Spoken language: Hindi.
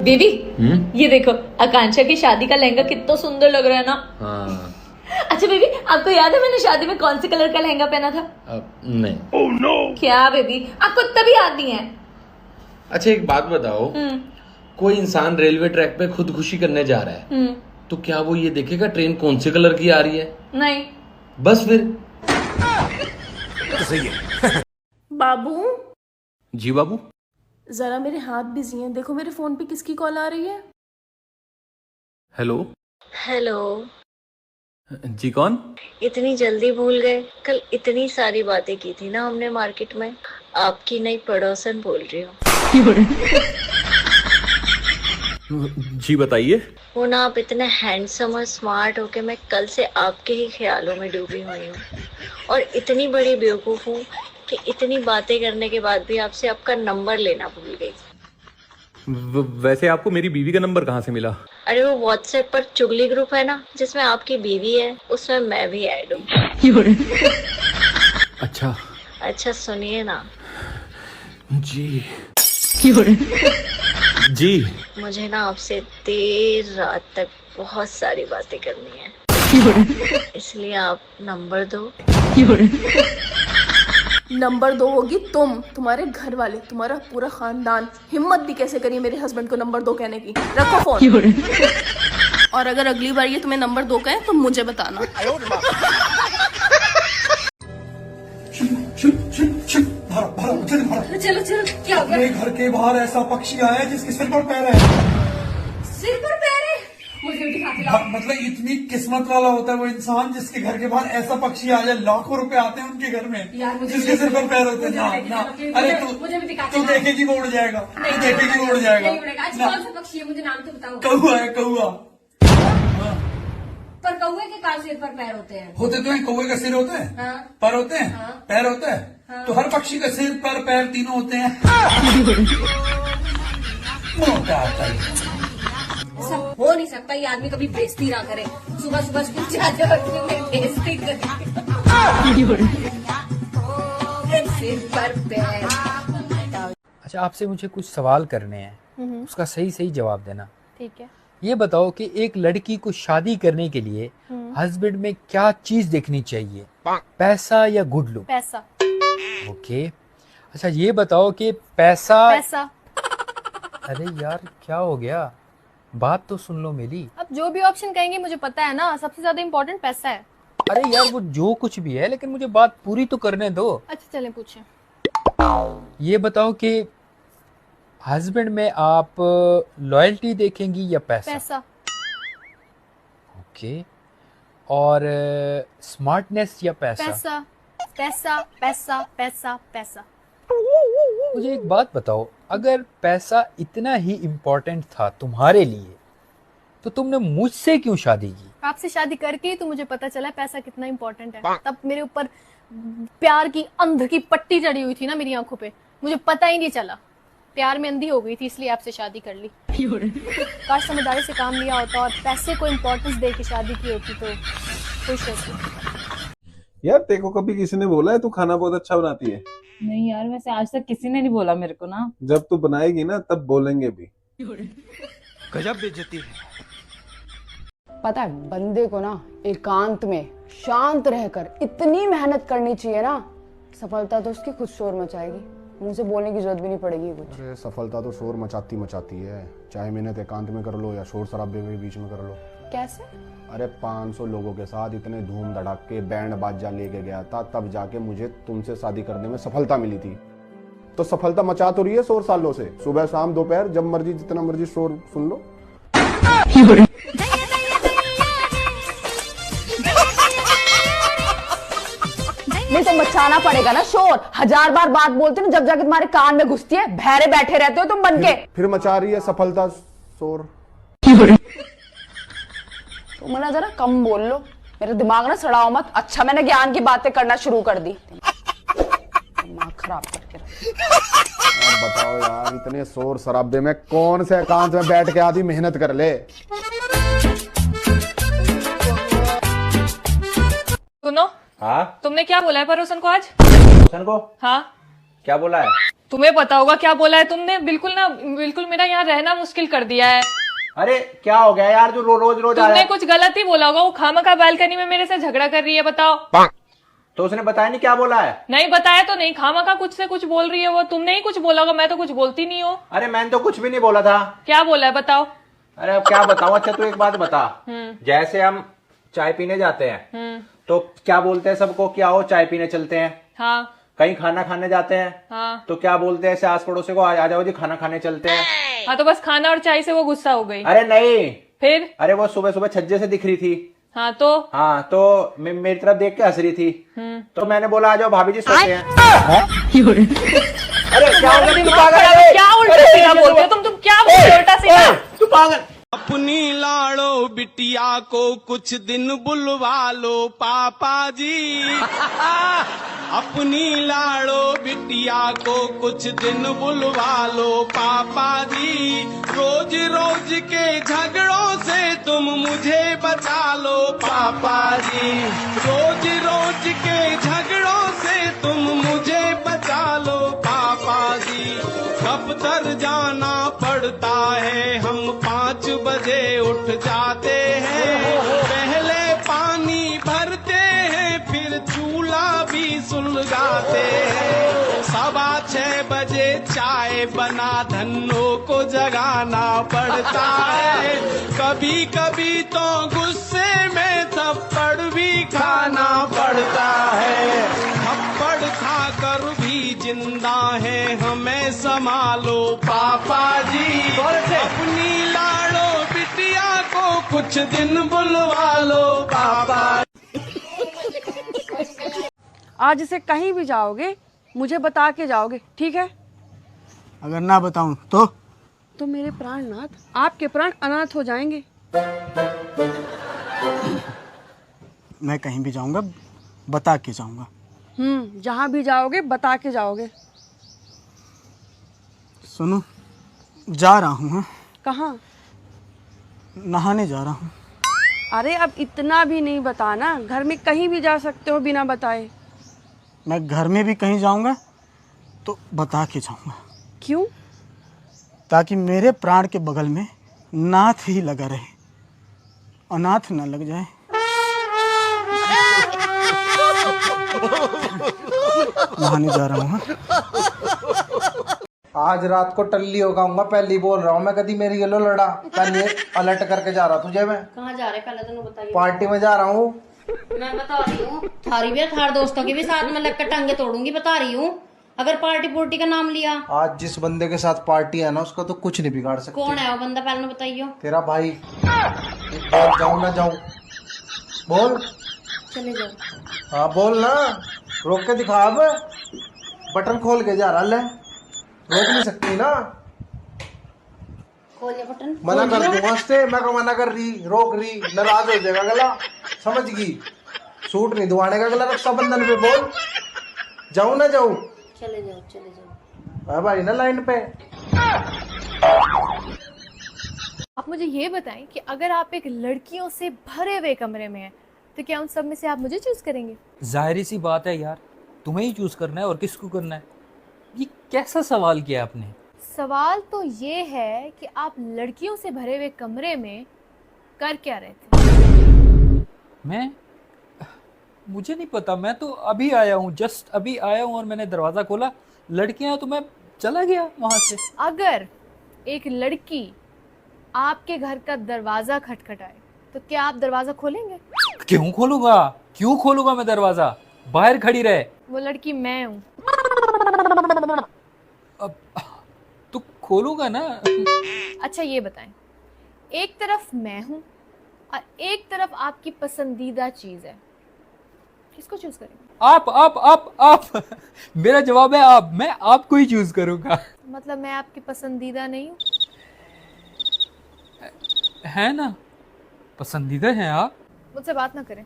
बेबी ये देखो, आकांक्षा की शादी का लहंगा कितना सुंदर लग रहा है ना। हाँ। अच्छा बेबी, आपको याद है मैंने शादी में कौन से कलर का लहंगा पहना था? नहीं। oh, no. क्या बेबी, आपको तभी याद नहीं है? अच्छा एक बात बताओ, कोई इंसान रेलवे ट्रैक पे खुदकुशी करने जा रहा है तो क्या वो ये देखेगा ट्रेन कौन से कलर की आ रही है? नहीं। बस फिर तो सही है। बाबू जी बाबू। जरा मेरे हाथ बिजी हैं, देखो मेरे फोन पे किसकी कॉल आ रही है। हेलो। हेलो। जी कौन? इतनी जल्दी भूल गए? कल इतनी सारी बातें की थी ना हमने मार्केट में। आपकी नई पड़ोसन बोल रही हूँ। जी बताइए। वो ना, आप इतने हैंडसम और स्मार्ट हो के मैं कल से आपके ही ख्यालों में डूबी हुई हूँ, और इतनी बड़ी बेवकूफ हूँ कि इतनी बातें करने के बाद भी आपसे आपका नंबर लेना भूल गई। वैसे आपको मेरी बीवी का नंबर कहाँ से मिला? अरे वो व्हाट्सएप पर चुगली ग्रुप है ना, जिसमें आपकी बीवी है, उसमें मैं भी ऐड हूँ। अच्छा। अच्छा सुनिए ना। जी। जी। मुझे ना आपसे देर रात तक बहुत सारी बातें करनी है, इसलिए आप नंबर दो। नंबर दो होगी तुम, तुम्हारे घर वाले, तुम्हारा पूरा खानदान हिम्मत भी कैसे करिए मेरे हस्बैंड को नंबर दो कहने की। रखो फोन। और अगर अगली बार ये तुम्हें नंबर दो कहे तो मुझे बताना। चलो चलो, क्या हो गया? मेरे घर के बाहर ऐसा पक्षी आया है जिसके सिर पर पैर है। सिर पर पैर है? मुझे भी दिखा के लाओ। मतलब इतनी किस्मत वाला होता है वो इंसान जिसके घर के बाहर ऐसा पक्षी आ जाए। लाखों रुपए आते हैं उनके घर में यार, मुझे जिसके सिर पर पैर होते हैं। ना ना, अरे तू देखेगी वो उड़ जाएगा, तू देखेगी वो उड़ जाएगा। कौन सा पक्षी है, मुझे नाम तो बताओ। कौआ है, कौआ। पर कौए के कान सिर पर पैर होते हैं? होते तो है, कौए का सिर होता है, हाँ। पर होते हैं, हाँ। पैर होता है, हाँ। तो हर पक्षी का सिर पर पैर तीनों होते हैं। मोटा आता है। ऐसा हो नहीं सकता, ये आदमी कभी बेइज्जती ना करे। सुबह सुबह स्कूल जाते वक्त में बेइज्जती करे। सिर पर पैर। अच्छा आपसे मुझे कुछ सवाल करने हैं, उसका सही सही जवाब देना। ठीक है। ये बताओ कि एक लड़की को शादी करने के लिए हस्बैंड में क्या चीज देखनी चाहिए, पैसा या गुड लुक? पैसा। ओके। अच्छा ये बताओ कि पैसा। अरे यार क्या हो गया, बात तो सुन लो मेरी। अब जो भी ऑप्शन कहेंगे मुझे पता है ना, सबसे ज्यादा इम्पोर्टेंट पैसा है। अरे यार वो जो कुछ भी है, लेकिन मुझे बात पूरी तो करने दो। अच्छा चलें पूछें। ये बताओ कि हस्बैंड में आप लॉयल्टी देखेंगी या पैसा? पैसा। ओके। और स्मार्टनेस या पैसा? पैसा पैसा पैसा पैसा पैसा। मुझे एक बात बताओ, अगर पैसा इतना ही इम्पोर्टेंट था तुम्हारे लिए तो तुमने मुझसे क्यों शादी की? आपसे शादी करके ही तो मुझे पता चला पैसा कितना इम्पोर्टेंट है। तब मेरे ऊपर प्यार की अंध की पट्टी चढ़ी हुई थी ना मेरी आंखों पे, मुझे पता ही नहीं चला। प्यार में अंधी हो गई थी, इसलिए आपसे शादी कर ली। काश समझदारी से काम लिया होता और पैसे को इम्पोर्टेंस दे के शादी की होती तो खुश होती। यार तेरे को कभी किसी ने बोला है तू खाना बहुत अच्छा बनाती है? नहीं यार, वैसे आज तक किसी ने नहीं बोला मेरे को ना। जब तू बनाएगी ना तब बोलेंगे भी। गजब बेइज्जती है। पता है बंदे को ना एकांत में शांत रहकर इतनी मेहनत करनी चाहिए ना, सफलता तो उसकी खुद शोर मचाएगी, मुंह से बोलने की जरूरत भी नहीं पड़ेगी कुछ। अरे सफलता तो शोर मचाती मचाती है, चाहे मेहनत एकांत में कर लो या शोर शराबे के बीच में कर लो। कैसे? अरे 500 लोगों के साथ इतने धूम धड़ाके बैंड बाजा लेके गया था, तब जाके मुझे तुमसे शादी करने में सफलता मिली थी। तो सफलता मचा तो रही है शोर सालों से, सुबह शाम दोपहर जब मर्जी जितना मर्जी शोर सुन लो। नहीं तो मचाना पड़ेगा ना शोर, 1000 बार बात बोलते ना जब जाके तुम्हारे कान में घुसती है, बहरे बैठे रहते हो तुम बन के। फिर मचा रही है सफलता शोर। तो मुझे जरा कम बोल लो, मेरा दिमाग ना सड़ाओ मत। अच्छा मैंने ज्ञान की बातें करना शुरू कर दी, दिमाग खराब करके अब बताओ यार, इतने शोर शराबे में कौन से एकांत में बैठ के आदमी मेहनत कर ले। सुनो। हाँ तुमने क्या बोला है परोसन को आज? परोसन को? हाँ क्या बोला है? तुम्हें पता होगा क्या बोला है तुमने, बिल्कुल मेरा यहाँ रहना मुश्किल कर दिया है। अरे क्या हो गया यार, जो रोज रोज तुमने कुछ गलत ही बोला होगा, वो खामखा बालकनी में मेरे से झगड़ा कर रही है, बताओ। तो उसने बताया नहीं क्या बोला है? नहीं बताया तो नहीं, खामखा कुछ से कुछ बोल रही है वो, तुमने ही कुछ बोला होगा, मैं तो कुछ बोलती नहीं हूँ। अरे मैंने तो कुछ भी नहीं बोला था। क्या बोला है बताओ। अरे अब क्या बताऊं, अच्छा तू एक बात बता, जैसे हम चाय पीने जाते हैं तो क्या बोलते हैं सबको, क्या हो चाय पीने चलते हैं। हाँ। कहीं खाना खाने जाते हैं हाँ। तो क्या बोलते हैं ऐसे आस पड़ोसी को, आ जाओ जी खाना खाने चलते हैं। हाँ तो बस खाना और चाय से वो गुस्सा हो गई। अरे नहीं, फिर? अरे वो सुबह सुबह छज्जे से दिख रही थी। हाँ तो मेरी तरफ देख के हंस रही थी, तो मैंने बोला आ जाओ भाभी जी सोते हैं। अरे क्या उल्टा सीधा बोलते हो तुम क्या बोलते हो उल्टा सीधा? तू पागल। अपनी लाड़ो बिटिया को कुछ दिन बुलवा लो पापा जी। अपनी लाड़ो बिटिया को कुछ दिन बुलवा लो पापा जी। रोज रोज के झगड़ों से तुम मुझे बचा लो पापा जी। रोज रोज के झगड़ों से तुम मुझे बचा लो पापा जी। दफ्तर जाना पड़ता है, हम 5 बजे उठ जाते हैं। पहले पानी भरते हैं, फिर चूल्हा भी सुलगाते हैं। 6:15 बजे चाय बना धन्नों को जगाना पड़ता है। कभी कभी तो गुस्से में थप्पड़ भी खाना पड़ता है। थप्पड़ खाकर भी जिंदा है, हमें संभालो पापा जी। अपनी लाड़ो बिटिया को कुछ दिन बुलवा लो पापा। आज से कहीं भी जाओगे मुझे बता के जाओगे, ठीक है? अगर ना बताऊं तो मेरे प्राणनाथ, आपके प्राण अनाथ हो जाएंगे। मैं कहीं भी जाऊंगा बता के जाऊंगा। जहाँ भी जाओगे बता के जाओगे। सुनो, जा रहा हूँ। कहाँ? नहाने जा रहा हूँ। अरे अब इतना भी नहीं बताना, घर में कहीं भी जा सकते हो बिना बताए। मैं घर में भी कहीं जाऊंगा तो बता के जाऊंगा। क्यों? ताकि मेरे प्राण के बगल में नाथ ही लगा रहे, अनाथ न लग जाए। नहाने जा रहा हूँ। आज रात को टल्ली होगाऊंगा, पहली बोल रहा हूँ मैं, कभी मेरी येलो लड़ा कल ये अलर्ट करके जा रहा तुझे मैं। कहाँ जा रहे पहले तो बताइए। पार्टी में जा रहा हूँ। मैं बता रही हूँ, थारी भी थार दोस्तों के भी साथ में लगकर टांगे तोड़ूंगी, बता रही हूँ। अगर पार्टी पुर्टी का नाम लिया, आज जिस बंदे के साथ पार्टी है ना उसका तो कुछ नहीं बिगाड़ सकते। कौन है वो बंदा पहले बताइयो। तेरा भाई। जाऊँ ना जाऊँ? बोल। चले जाओ। हाँ बोल ना, रोक के दिखा। अब बटन खोल के जा रहा ले, रोक नहीं सकती ना। खोल या बटन। मना कर दूंगा से, मैं को मना कर रही, रोक रही, नाराज हो जाएगा गला, समझ गई? सूट नहीं दुआने का गला रक्षाबंधन पे। बोल जाऊँ ना जाऊँ? चले जाओ। भाई ना लाइन पे। आप मुझे ये बताएं कि अगर आप एक लड़कियों से भरे हुए कमरे में हैं तो क्या उन सब में से आप मुझे चूज करेंगे? जाहिर सी बात है यार, तुम्हें ही चूज करना है और किसको करना है। ये कैसा सवाल किया आपने? सवाल तो ये है कि आप लड़कियों से भरे हुए कमरे में कर क्या रहे थे? मुझे नहीं पता, मैं तो अभी आया हूँ, जस्ट अभी आया हूँ और मैंने दरवाजा खोला, लड़कियां तो मैं चला गया वहां से। अगर एक लड़की आपके घर का दरवाजा खटखटाए तो क्या आप दरवाजा खोलेंगे? क्यों खोलूंगा, क्यों खोलूंगा मैं दरवाजा? बाहर खड़ी रहे। वो लड़की मैं हूँ। अब तो खोलूंगा ना। अच्छा ये बताएं, एक तरफ मैं हूँ और एक तरफ आपकी पसंदीदा चीज है, किसको चूज करेंगे? आप मेरा जवाब है आप, मैं आपको ही चूज करूंगा। मतलब मैं आपकी पसंदीदा नहीं हूँ? है ना, पसंदीदा है आप। मुझसे बात ना करें।